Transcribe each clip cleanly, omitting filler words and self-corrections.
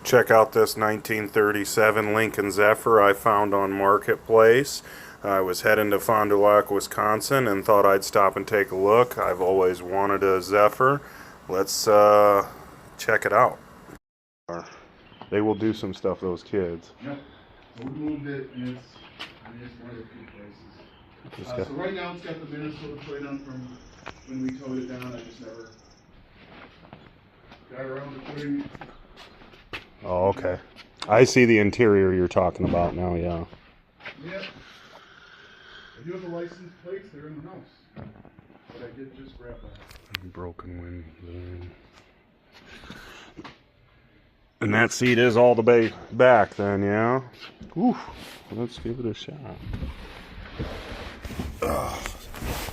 Check out this 1937 Lincoln Zephyr I found on Marketplace. I was heading to Fond du Lac, Wisconsin, and thought I'd stop and take a look. I've always wanted a Zephyr. Let's check it out. They will do some stuff, those kids. Yep. So we moved it, and it's one of the few places. So right now it's got the Minnesota plate on from when we towed it down. I just never got around to putting. Oh, okay. I see the interior you're talking about now, yeah. Yep. I do have the license plates. They're in the house. But I did just grab that. Broken window. And that seat is all the way back then, yeah? Ooh, let's give it a shot.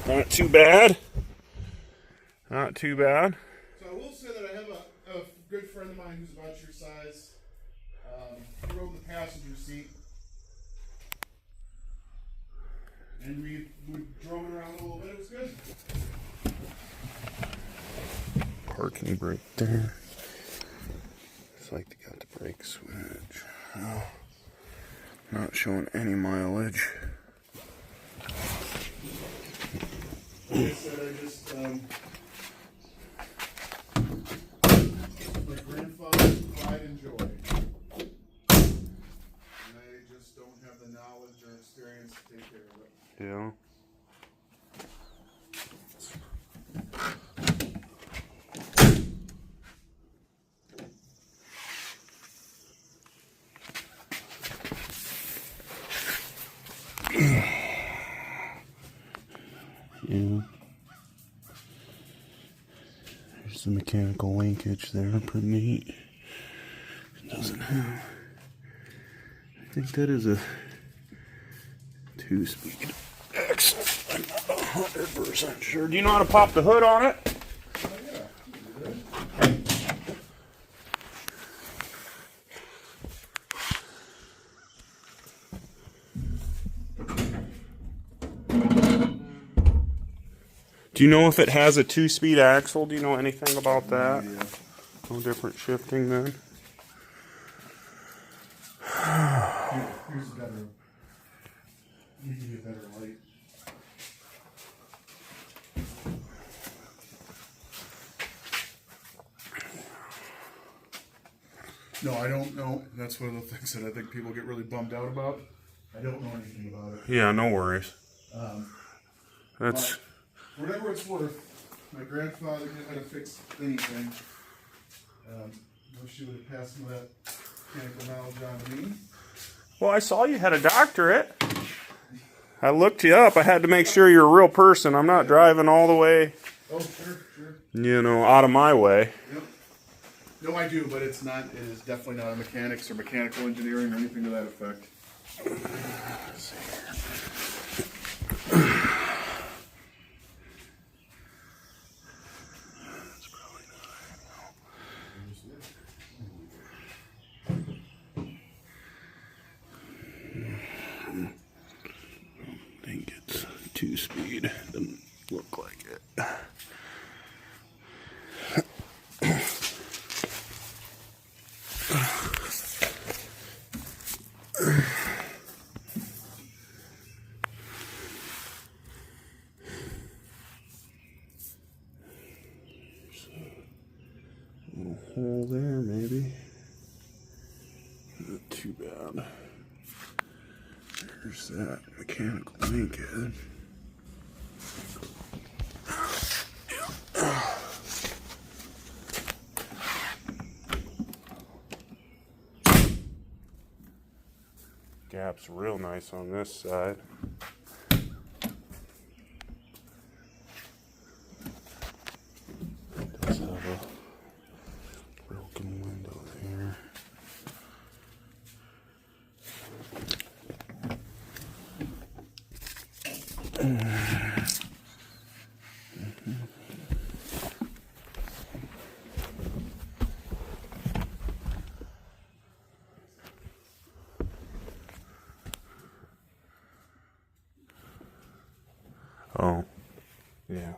Not too bad. Not too bad. So I will say that I have a good friend of mine who's about your size. He rode the passenger seat. And we drove it around a little bit. It was good. Parking brake there. It's like they got the brake switch. Oh, not showing any mileage. Like I said, my grandfather's pride and joy. And I just don't have the knowledge or experience to take care of it. Yeah. Yeah. There's the mechanical linkage there, pretty neat. It doesn't have. I think that is a 2-speed axle. I'm not 100% sure. Do you know how to pop the hood on it? Oh, yeah. Do you know if it has a 2-speed axle? Do you know anything about that? Yeah. No different shifting then? Here's a better. You can get better light. No, I don't know. That's one of the things that I think people get really bummed out about. I don't know anything about it. Yeah, no worries. That's. But whatever it's worth, my grandfather knew how to fix anything. Wish you would have passed some of that mechanical knowledge on to me. Well, I saw you had a doctorate. I looked you up. I had to make sure you're a real person. I'm not driving all the way, Oh, sure. you know, out of my way. Yep. No, I do, but it's not. It is definitely not a mechanics or mechanical engineering or anything to that effect. Let's see here. That's probably not. I think it's 2-speed. Doesn't look like it. Little hole there, maybe. Not too bad. There's that mechanical linkage. Gap's real nice on this side. Does have a broken window there. Oh, yeah.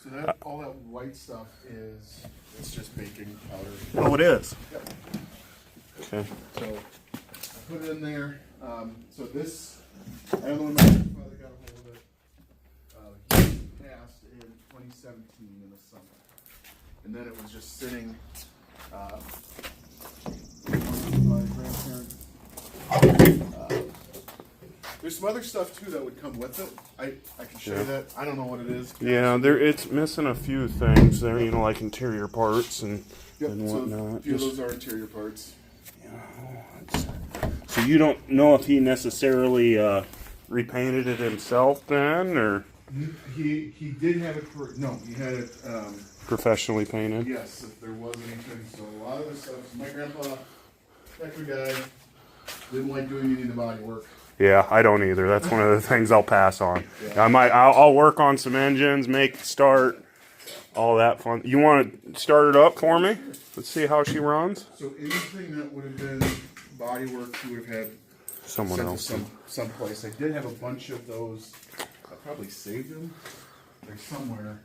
So that all that white white stuff is, it's just baking powder. Oh, it is. Yep. Okay. So I put it in there. So this, I don't know when my grandfather got a hold of it. He passed in 2017 in the summer. And then it was just sitting my grandparents. There's some other stuff too that would come with it. I can show you that. I don't know what it is. Yeah, it's missing a few things there, you know, like interior parts and whatnot. So a few of those are interior parts. So you don't know if he necessarily repainted it himself then, or He did have it for, no, he had it, professionally painted? yes, if there was anything. So a lot of the stuff, my grandpa, factory guy, didn't like doing any of the body work. Yeah, I don't either. That's one of the things I'll pass on. Yeah. I'll work on some engines, make it start, all that fun. You want to start it up for me? Let's see how she runs. So anything that would have been body work, he would have had Someone sent else. to someplace. I did have a bunch of those. I probably saved them. They're somewhere.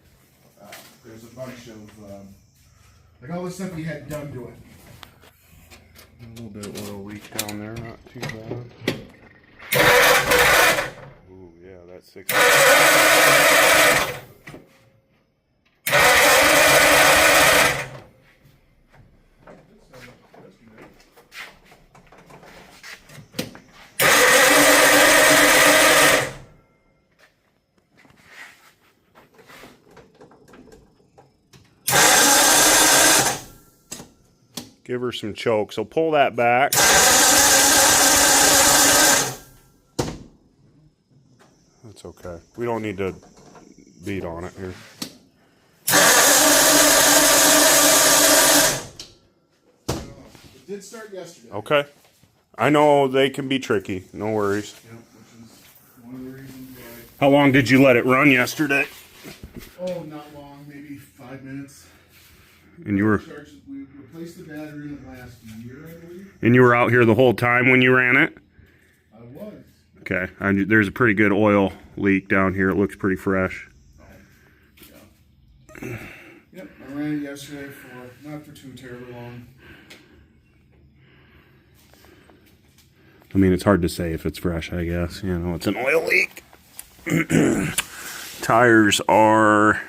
There's a bunch of like all the stuff he had done to it. A little bit of oil leak down there, not too bad. Ooh, yeah, that's 6. Give her some choke. So pull that back. That's okay. We don't need to beat on it here. It did start yesterday. Okay. I know they can be tricky. No worries. Yep, which is one of the reasons why. How long did you let it run yesterday? Oh, not long, maybe 5 minutes. And you were We replaced the battery in it last year, I believe. and you were out here the whole time when you ran it? I was. Okay. There's a pretty good oil leak down here. It looks pretty fresh. Oh, yeah. Yep, I ran it yesterday for not for too terribly long. I mean, it's hard to say if it's fresh, I guess. You know, it's an oil leak. Tires are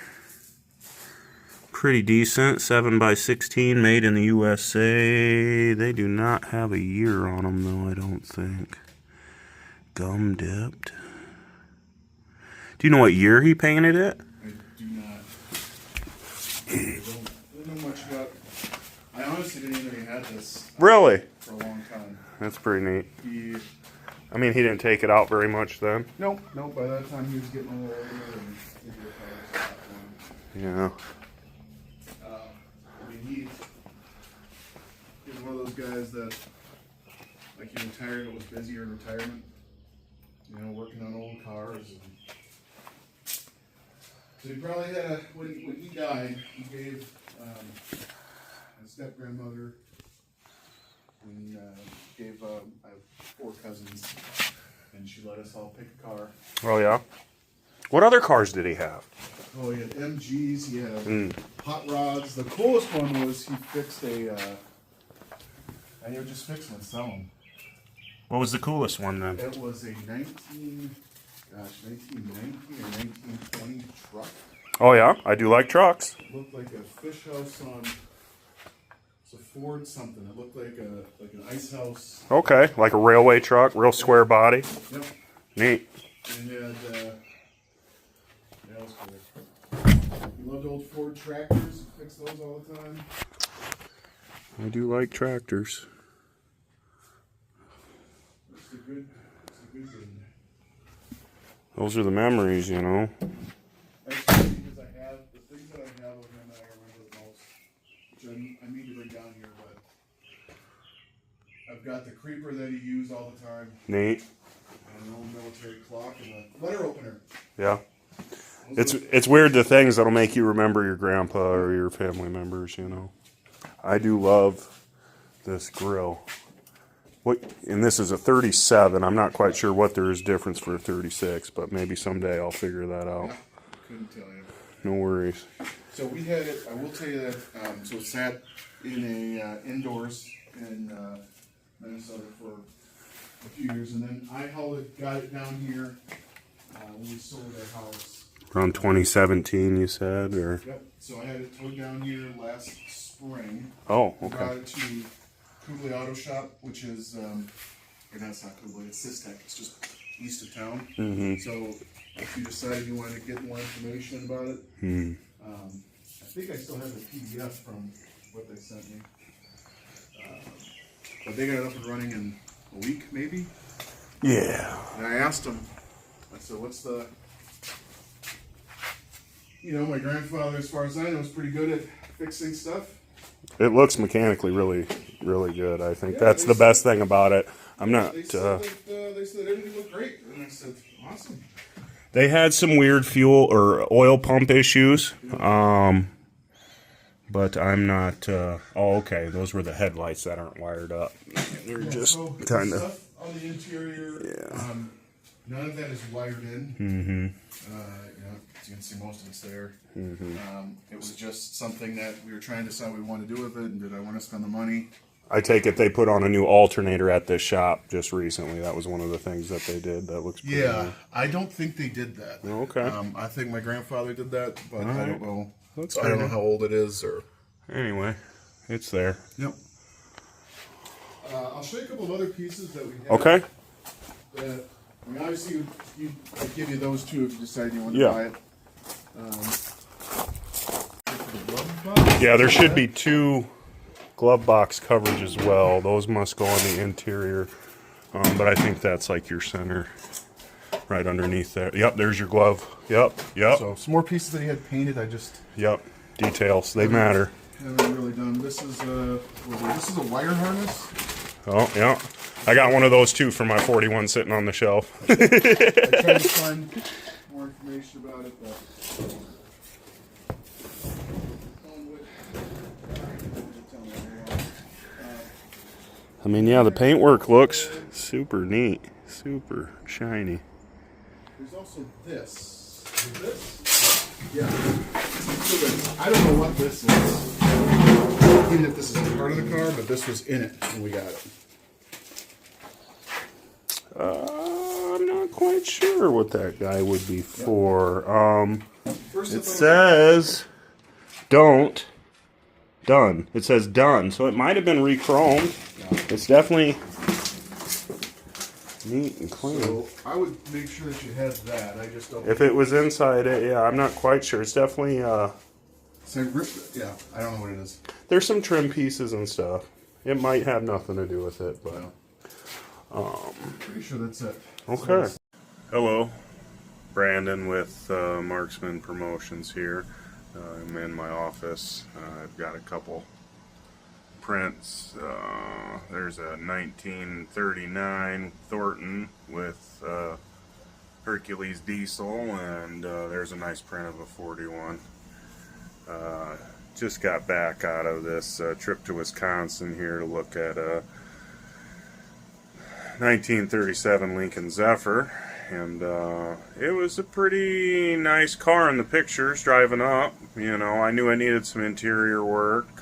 pretty decent. 7x16, made in the USA. They do not have a year on them, though, I don't think. Gum dipped. Do you know what year he painted it? I do not. I don't know much about. I honestly didn't even know he had this. Really? For a long time. That's pretty neat. He. I mean, he didn't take it out very much then. Nope. By that time he was getting a little older and maybe the tires stopped going. Yeah. I mean, he's one of those guys that, like, he retired and was busier in retirement, you know, working on old cars. And so he probably had when he died, he gave a step-grandmother and gave, I have 4 cousins, and she let us all pick a car. Oh, yeah? What other cars did he have? Oh, he had MGs, he had hot rods. The coolest one was he fixed and he would just fix them and sell them. What was the coolest one then? It was a 1990 or 1920 truck. Oh, yeah? I do like trucks. It looked like a fish house on, it's a Ford something. It looked like an ice house. Okay, like a railway truck, real square body. Yep. Neat. And it had, that was cool. He loved old Ford tractors. He fixed those all the time. I do like tractors. It's a good thing. Those are the memories, you know. Actually, because I have the things that I have of him that I remember the most, which I need to bring down here, but I've got the creeper that he used all the time, Neat. and an old military clock, and a letter opener. Yeah. It's weird the things that'll make you remember your grandpa or your family members, you know. I do love this grill. And this is a 37. I'm not quite sure what there is difference for a 36, but maybe someday I'll figure that out. Couldn't tell you. No worries. So we had it, I will tell you that, so it sat in a indoors in Minnesota for a few years, and then I got it down here when we sold our house. Around 2017, you said, or? Yep. So I had it towed down here last spring. Oh, I okay. brought it to Kublai Auto Shop, which is, or no, it's not Kublai, it's Sistek. It's just east of town. Mm-hmm. So if you decided you wanted to get more information about it, I think I still have the PDF from what they sent me. But they got it up and running in a week, maybe. Yeah. And I asked them, I said, what's the... You know, my grandfather, as far as I know, is pretty good at fixing stuff. It looks mechanically really, really good. I think Yeah, that's the best thing about it. I'm not. They said everything looked great, and I said, awesome. They had some weird fuel or oil pump issues, but I'm not. Oh, okay. Those were the headlights that aren't wired up. They're just so kind of. stuff on the interior. Yeah. None of that is wired in. Mm-hmm. You know, you can see most of it's there. It was just something that we were trying to decide what we want to do with it, and did I want to spend the money? I take it they put on a new alternator at this shop just recently. That was one of the things that they did. That looks pretty Yeah, I don't think they did that. Okay. I think my grandfather did that, but I don't know. That's I don't fair. know how old it is, or. Anyway, it's there. Yep. I'll show you a couple of other pieces that we have. Okay. That, I mean, obviously, I'd give you those two if you decide you want to Yeah. buy it. For the glove box. Yeah, there should be 2 glove box coverage as well. Those must go on the interior, but I think that's like your center right underneath there. Yep, there's your glove. Yep. So some more pieces that he had painted. I just Yep. Details, they matter. haven't really done. This is a wire harness. Oh, yeah. I got one of those too for my 41 sitting on the shelf. I tried to find more information about it, but. I mean, yeah, the paintwork looks super neat, super shiny. There's also this. Is this? Yeah. So this. I don't know what this is. Even if this is part of the car, but this was in it when we got it. I'm not quite sure what that guy would be for. First It says done. It says done, so it might have been re-chromed. It's definitely neat and clean. So I would make sure that you had that. I just don't. If it was inside it, yeah, I'm not quite sure. It's definitely, Yeah, I don't know what it is. there's some trim pieces and stuff. It might have nothing to do with it, but... Pretty sure that's it. Okay. Hello, Brandon with Marksman Promotions here. I'm in my office. I've got a couple prints. There's a 1939 Thornton with Hercules diesel, and there's a nice print of a 41. Just got back out of this trip to Wisconsin here to look at a 1937 Lincoln Zephyr, and it was a pretty nice car in the pictures driving up. You know, I knew I needed some interior work.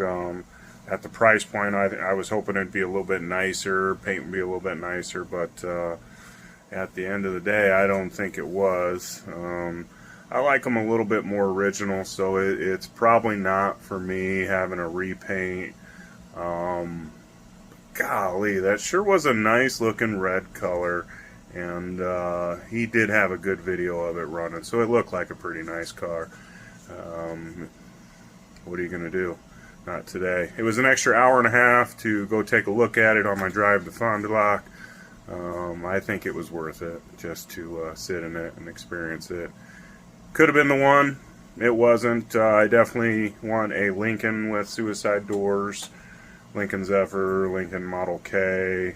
At the price point, I was hoping it'd be a little bit nicer, paint would be a little bit nicer, but at the end of the day, I don't think it was. I like them a little bit more original, so it's probably not for me having a repaint. Golly, that sure was a nice looking red color, and he did have a good video of it running, so it looked like a pretty nice car. What are you gonna do? Not today. It was an extra hour and a half to go take a look at it on my drive to Fond du Lac. I think it was worth it just to sit in it and experience it. Could have been the one. It wasn't. I definitely want a Lincoln with suicide doors. Lincoln Zephyr, Lincoln Model K,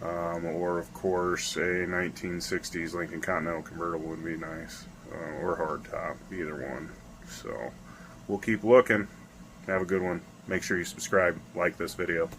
or of course a 1960s Lincoln Continental convertible would be nice, or hardtop, either one. So we'll keep looking. Have a good one. Make sure you subscribe, like this video.